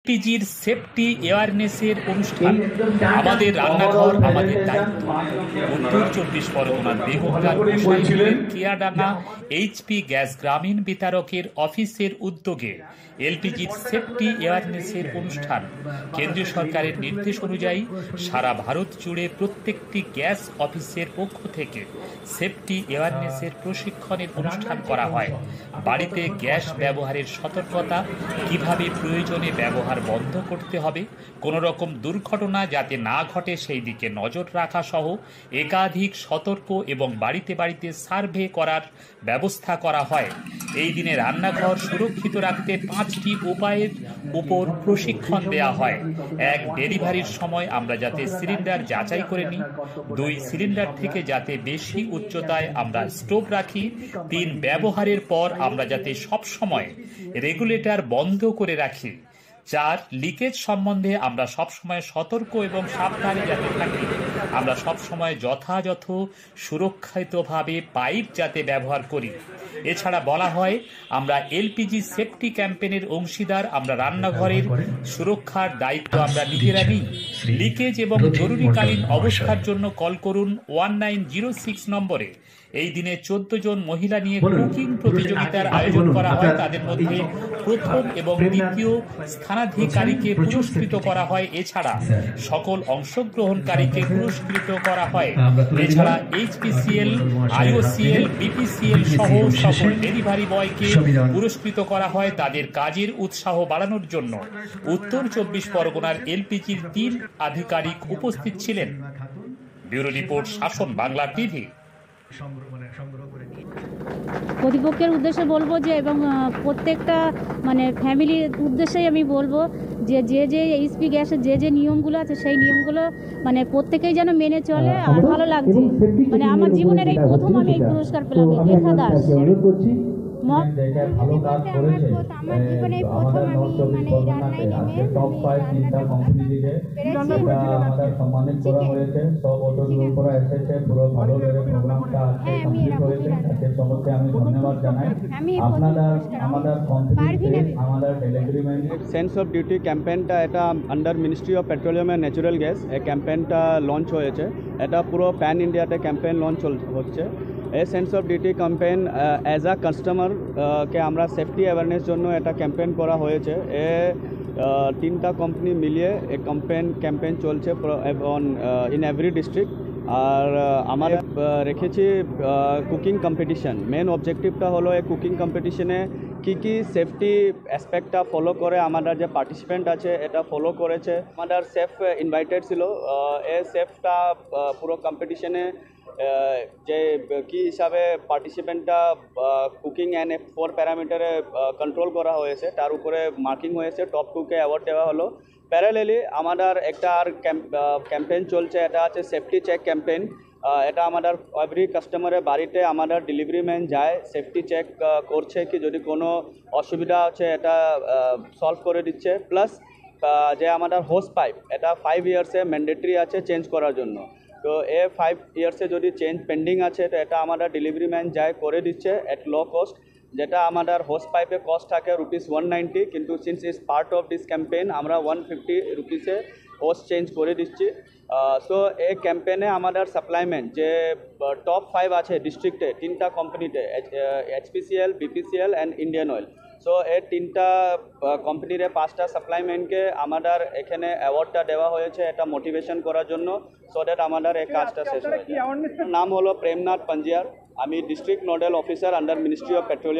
এলপিজির safety অ্যাওয়ারনেসের অনুষ্ঠান। আমাদের রান্নাঘর আমাদের দায়িত্ব। উত্তর ২৪ পরগনার দেহকার গোসাইপুরের কেয়াডাঙ্গা এইচপি গ্যাস গ্রামীণ বিতরকের অফিসের উদ্যোগে এলপিজির সেফটি অ্যাওয়ারনেসের অনুষ্ঠান। কেন্দ্রীয় সরকারের নির্দেশ অনুযায়ী সারা ভারত জুড়ে প্রত্যেকটি গ্যাস অফিসের পক্ষ থেকে সেফটি অ্যাওয়ারনেসের প্রশিক্ষণের অনুষ্ঠান করা হয়। বাড়িতে গ্যাস ব্যবহারের সতর্কতা, কিভাবে প্রয়োজনে ব্যবহার বন্ধ করতে হবে, কোনো রকম দুর্ঘটনা যাতে না ঘটে সেই দিকে নজর রাখা সহ একাধিক সতর্ক এবং বাড়িতে বাড়িতে সার্ভে করার ব্যবস্থা করা হয়। এই দিনে রান্নাঘর সুরক্ষিত রাখতে 5টি উপায়ের উপর প্রশিক্ষণ দেওয়া হয়। 1. ডেলিভারির সময় আমরা যাতে সিলিন্ডার যাচাই করে নিই। 2. সিলিন্ডার থেকে যাতে বেশি উচ্চতায় আমরা স্টোভ রাখি। 3. ব্যবহারের পর আমরা যাতে সবসময় রেগুলেটর বন্ধ করে রাখি। 4. লিকেজ সম্বন্ধে আমরা সবসময় সতর্ক এবং সাবধানে যাতে থাকি। আমরা সবসময় যথাযথ সুরক্ষিতভাবে পাইপ যাতে ব্যবহার করি। এছাড়া বলা হয় আমরা এলপিজি সেফটি ক্যাম্পেইনের অংশীদার। আমরা রান্নাঘরের সুরক্ষার দায়িত্ব আমরা নিজেরা নিই। লিকেজ এবং জরুরিকালীন অবস্থার জন্য কল করুন 1906 নম্বরে। এই দিনে 14 জন মহিলা নিয়ে কুকিং প্রতিযোগিতার আয়োজন করা হয়। তাদের মধ্যে প্রথম এবং দ্বিতীয় স্থানাধিকারীকে পুরস্কৃত করা হয়। এছাড়া সকল অংশগ্রহণকারীকে পুরস্কৃত করা হয়। এছাড়া এইচপিসিএল, আইওসিএল, বিপিসিএল সহ সকল ডেলিভারি বয়কে পুরস্কৃত করা হয় তাদের কাজের উৎসাহ বাড়ানোর জন্য। উত্তর 24 পরগনার এলপিজির 3 আধিকারিক উপস্থিত ছিলেন। ব্যুরো রিপোর্ট, শাসন বাংলা টিভি। কর্তৃপক্ষের উদ্দেশ্যে বলবো যে, এবং প্রত্যেকটা ফ্যামিলির উদ্দেশ্যেই আমি বলবো যে যে এইচপি গ্যাসের যে নিয়মগুলো আছে সেই নিয়মগুলো প্রত্যেকেই যেন মেনে চলে। আর ভালো লাগছে, আমার জীবনের এই প্রথম আমি এই পুরস্কার পেলাম। লেখা দাস ভালো কাজ করেছে। আমাদের নর্থ চব্বিশ পরগনাতে আজকে টপ 5 3টা কোম্পানি থেকে আমাদের সম্মানিত করা হয়েছে। সব অটোগুলো উপরে এসেছে, পুরো ভালো করে প্রোগ্রামটা আজকে কমপ্লিট হয়েছে। তাকে সবাইকে আমি ধন্যবাদ জানাই। আপনাদের আমাদের কোম্পানিতে আমাদের delivery man sense of duty ক্যাম্পেইনটা এটা under ministry of petroleum and natural gas এই ক্যাম্পেইনটা লঞ্চ হয়েছে। এটা পুরো প্যান ইন্ডিয়াতে ক্যাম্পেইন লঞ্চ হচ্ছে। এই sense of duty campaign as a customer কে আমরা সেফটি অ্যাওয়ারনেস জন্য এটা ক্যাম্পেইন করা হয়েছে। এ 3টা কোম্পানি মিলিয়ে এই ক্যাম্পেইন চলছে ইন এভরি ডিস্ট্রিক্ট। আর আমরা রেখেছি কুকিং কম্পিটিশন। মেন অবজেক্টিভটা হলো এই কুকিং কম্পিটিশনে কী সেফটি অ্যাসপেক্টটা ফলো করে আমাদের যে পার্টিসিপেন্ট আছে এটা ফলো করেছে। আমাদের সেফ ইনভাইটেড ছিল। এই সেফটা পুরো কম্পিটিশনে যে কী হিসাবে পার্টিসিপেন্টটা কুকিং অ্যান্ড 4 প্যারামিটারে কন্ট্রোল করা হয়েছে তার উপরে মার্কিং হয়েছে। টপ 2কে অ্যাওয়ার্ড দেওয়া হলো। প্যারালেলি আমাদের একটা আর ক্যাম্পেইন চলছে, এটা আছে সেফটি চেক ক্যাম্পেইন। এটা আমাদের এভরি কাস্টমারের বাড়িতে আমাদের ডেলিভারি ম্যান যায়, সেফটি চেক করছে কি যদি কোনো অসুবিধা আছে এটা সলভ করে দিচ্ছে। প্লাস যে আমাদের হোস পাইপ এটা 5 ইয়ার্সে ম্যান্ডেটরি আছে চেঞ্জ করার জন্য। তো 5 ইয়ার্সে যদি চেঞ্জ পেন্ডিং আছে তো এটা আমাদের ডেলিভারি ম্যান যায় করে দিচ্ছে এট লো কস্ট। যেটা আমাদের হোস পাইপে কস্ট থাকে ₹190, কিন্তু since is part of this campaign আমরা ₹150 হোস চেঞ্জ করে দিচ্ছি। সো এই ক্যাম্পেইনে আমাদের সাপ্লাইমেন্ট যে টপ 5 আছে ডিস্ট্রিক্টে 3টা কোম্পানিতে, HPCL, BPCL and Indian oil. So এই 3টা কোম্পানির 5টা সাপ্লাইমেন্টকে আমাদের এখানে অ্যাওয়ার্ডটা দেওয়া হয়েছে এটা মোটিভেশন করার জন্য, সো দ্যাট আমাদের এই কাজটা শেষ হয়। নাম হলো প্রেমনাথ পাঞ্জিয়ার। আমি district nodal officer under ministry of petroleum.